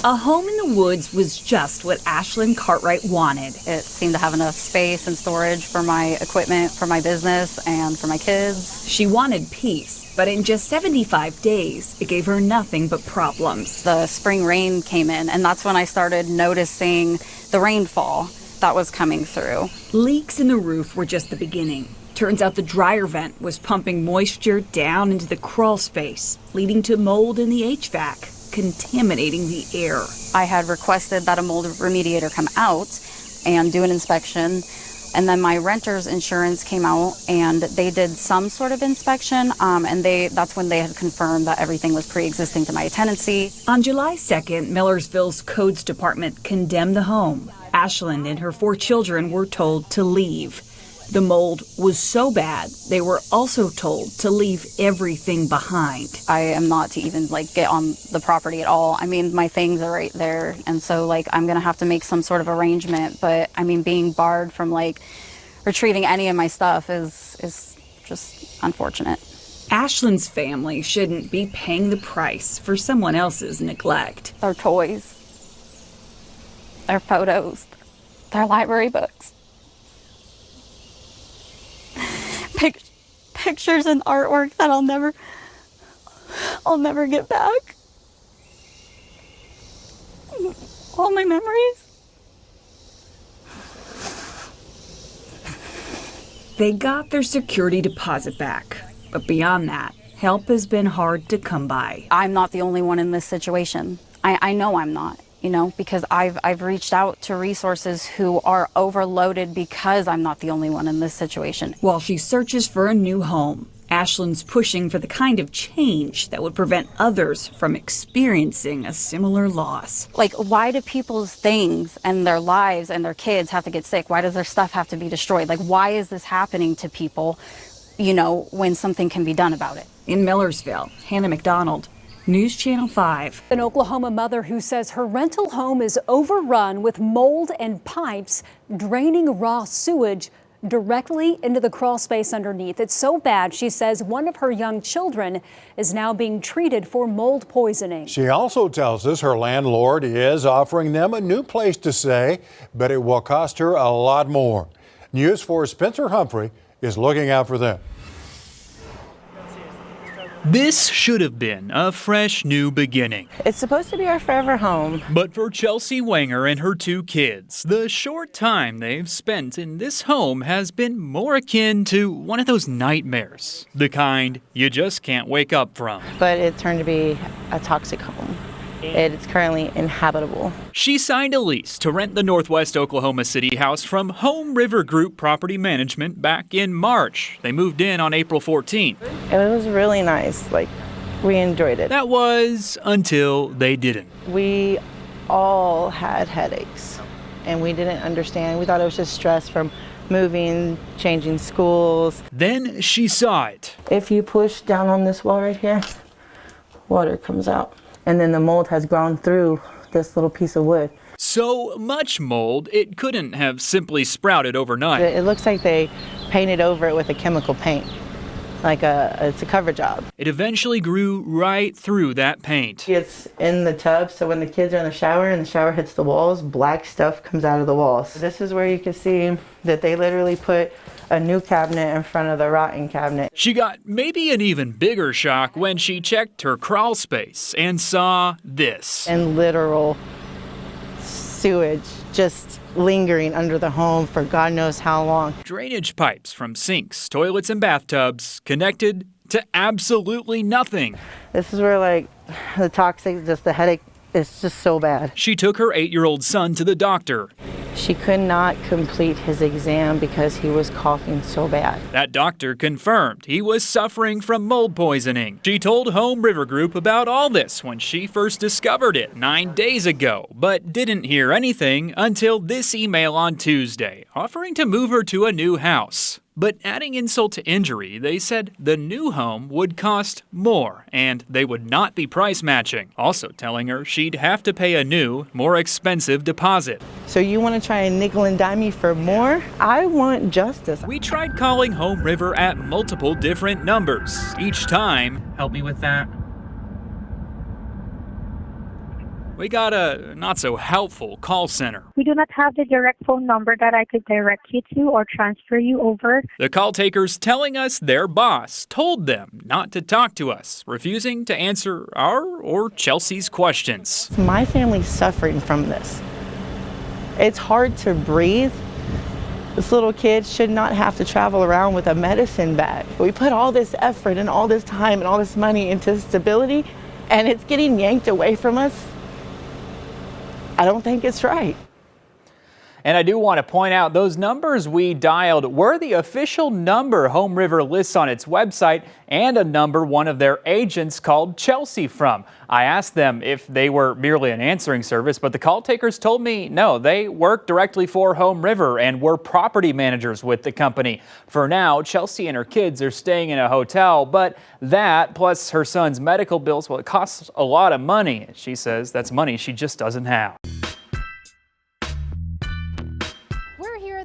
A home in the woods was just what Ashlyn Cartwright wanted. It seemed to have enough space and storage for my equipment, for my business, and for my kids. She wanted peace, but in just 75 days, it gave her nothing but problems. The spring rain came in, and that's when I started noticing the rainfall that was coming through. Leaks in the roof were just the beginning. Turns out the dryer vent was pumping moisture down into the crawl space, leading to mold in the HVAC, contaminating the air. I had requested that a mold remediator come out and do an inspection, and then my renter's insurance came out and they did some sort of inspection, and that's when they had confirmed that everything was pre-existing to my tenancy. On July 2nd, Millersville's codes department condemned the home. Ashlyn and her 4 children were told to leave. The mold was so bad, they were also told to leave everything behind. I am not to even get on the property at all. I mean, my things are right there. And so I'm going to have to make some sort of arrangement. But I mean, being barred from retrieving any of my stuff is just unfortunate. Ashlyn's family shouldn't be paying the price for someone else's neglect. Their toys, their photos, their library books. Pictures and artwork that I'll never get back. All my memories. They got their security deposit back, but beyond that, help has been hard to come by. I'm not the only one in this situation. I know I'm not. Because I've reached out to resources who are overloaded because I'm not the only one in this situation. While she searches for a new home, Ashlyn's pushing for the kind of change that would prevent others from experiencing a similar loss. Why do people's things and their lives and their kids have to get sick? Why does their stuff have to be destroyed? Why is this happening to people, when something can be done about it? In Millersville, Hannah McDonald, News Channel 5. An Oklahoma mother who says her rental home is overrun with mold and pipes draining raw sewage directly into the crawl space underneath. It's so bad, she says one of her young children is now being treated for mold poisoning. She also tells us her landlord is offering them a new place to stay, but it will cost her a lot more. News 4's Spencer Humphrey is looking out for them. This should have been a fresh new beginning. It's supposed to be our forever home. But for Chelsea Wanger and her 2 kids, the short time they've spent in this home has been more akin to one of those nightmares. The kind you just can't wake up from. But it turned to be a toxic home. It's currently inhabitable. She signed a lease to rent the Northwest Oklahoma City house from Home River Group Property Management back in March. They moved in on April 14th. It was really nice. We enjoyed it. That was until they didn't. We all had headaches, and we didn't understand. We thought it was just stress from moving, changing schools. Then she saw it. If you push down on this wall right here, water comes out. And then the mold has grown through this little piece of wood. So much mold, it couldn't have simply sprouted overnight. It looks like they painted over it with a chemical paint. It's a cover job. It eventually grew right through that paint. It's in the tub, so when the kids are in the shower and the shower hits the walls, black stuff comes out of the walls. This is where you can see that they literally put a new cabinet in front of the rotten cabinet. She got maybe an even bigger shock when she checked her crawl space and saw this. And literal sewage just lingering under the home for God knows how long. Drainage pipes from sinks, toilets, and bathtubs connected to absolutely nothing. This is where the toxic, just the headache, is just so bad. She took her 8-year-old son to the doctor. She could not complete his exam because he was coughing so bad. That doctor confirmed he was suffering from mold poisoning. She told Home River Group about all this when she first discovered it 9 days ago, but didn't hear anything until this email on Tuesday, offering to move her to a new house. But adding insult to injury, they said the new home would cost more and they would not be price matching. Also telling her she'd have to pay a new, more expensive deposit. So you want to try and nickel and dime me for more? I want justice. We tried calling Home River at multiple different numbers. Each time, help me with that. we got a not-so-helpful call center. We do not have the direct phone number that I could direct you to or transfer you over. The call takers telling us their boss told them not to talk to us, refusing to answer our or Chelsea's questions. My family's suffering from this. It's hard to breathe. This little kid should not have to travel around with a medicine bag. We put all this effort and all this time and all this money into stability, and it's getting yanked away from us. I don't think it's right. And I do want to point out those numbers we dialed were the official number Home River lists on its website and a number one of their agents called Chelsea from. I asked them if they were merely an answering service, but the call takers told me no, they work directly for Home River and were property managers with the company. For now, Chelsea and her kids are staying in a hotel, but that plus her son's medical bills, well, it costs a lot of money. She says that's money she just doesn't have.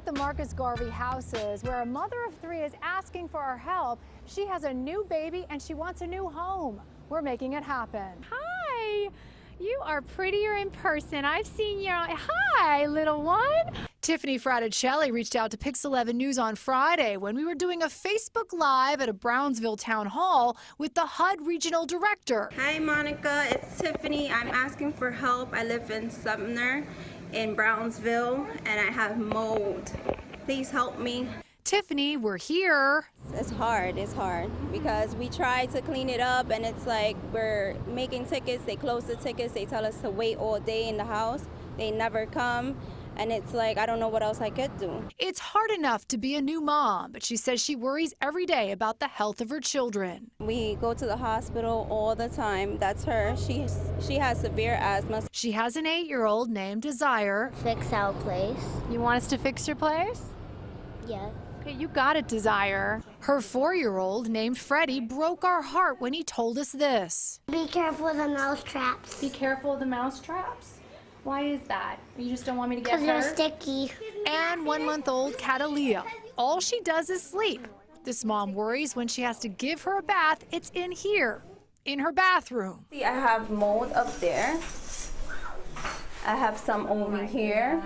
The Marcus Garvey houses, where a mother of 3 is asking for our help. She has a new baby and she wants a new home. We're making it happen. Hi, you are prettier in person. I've seen you. Hi, little one. Tiffany Fraticelli reached out to Pix 11 News on Friday when we were doing a Facebook Live at a Brownsville town hall with the HUD regional director. Hi, Monica. It's Tiffany. I'm asking for help. I live in Sumner in Brownsville and I have mold. Please help me. Tiffany, we're here. It's hard because we try to clean it up and it's like we're making tickets, they close the tickets, they tell us to wait all day in the house, they never come, and it's like I don't know what else I could do. It's hard enough to be a new mom, but she says she worries every day about the health of her children. We go to the hospital all the time. That's her. She has severe asthma. She has an 8-year-old named Desire. Fix our place. You want us to fix your place? Yeah. Okay, you got it, Desire. Her 4-year-old named Freddie broke our heart when he told us this. Be careful of the mouse traps. Be careful of the mouse traps? Why is that? You just don't want me to get hurt? Because they're sticky. And 1-month-old Catalia. All she does is sleep. This mom worries when she has to give her a bath, it's in here, in her bathroom. See, I have mold up there. I have some over here.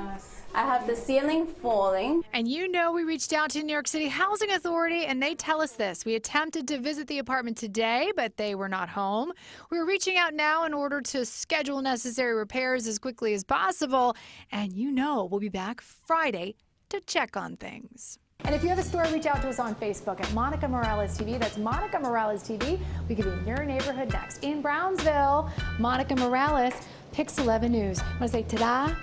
I have the ceiling falling. And you know we reached out to New York City Housing Authority and they tell us this. We attempted to visit the apartment today, but they were not home. We're reaching out now in order to schedule necessary repairs as quickly as possible. And you know we'll be back Friday to check on things. And if you have a story, reach out to us on Facebook at Monica Morales TV. That's Monica Morales TV. We could be in your neighborhood next. In Brownsville, Monica Morales, Pix 11 News. I want to say ta-da.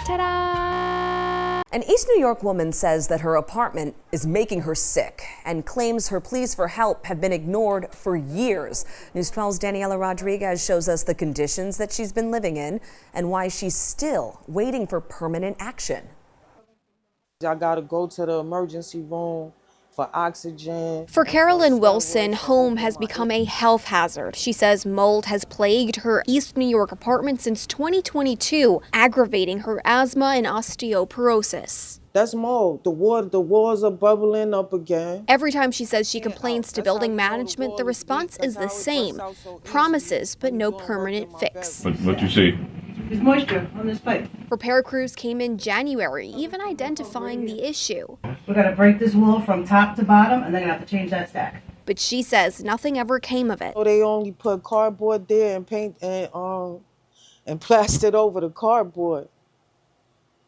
Ta-da! An East New York woman says that her apartment is making her sick and claims her pleas for help have been ignored for years. News 12's Daniela Rodriguez shows us the conditions that she's been living in and why she's still waiting for permanent action. I gotta go to the emergency room for oxygen. For Carolyn Wilson, home has become a health hazard. She says mold has plagued her East New York apartment since 2022, aggravating her asthma and osteoporosis. That's mold. The walls are bubbling up again. Every time she says she complains to building management, the response is the same. Promises, but no permanent fix. What you see? There's moisture on this pipe. Repair crews came in January, even identifying the issue. We're going to break this wall from top to bottom, and they're going to have to change that stack. But she says nothing ever came of it. They only put cardboard there and paint and plastered over the cardboard.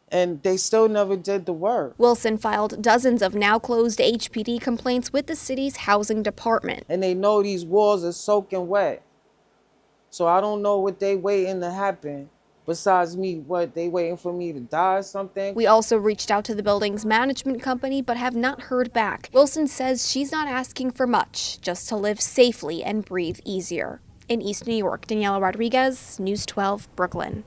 And they still never did the work. Wilson filed dozens of now closed HPD complaints with the city's housing department. And they know these walls are soaking wet. So I don't know what they waiting to happen. Besides me, what, they waiting for me to die or something? We also reached out to the building's management company, but have not heard back. Wilson says she's not asking for much, just to live safely and breathe easier. In East New York, Daniela Rodriguez, News 12, Brooklyn.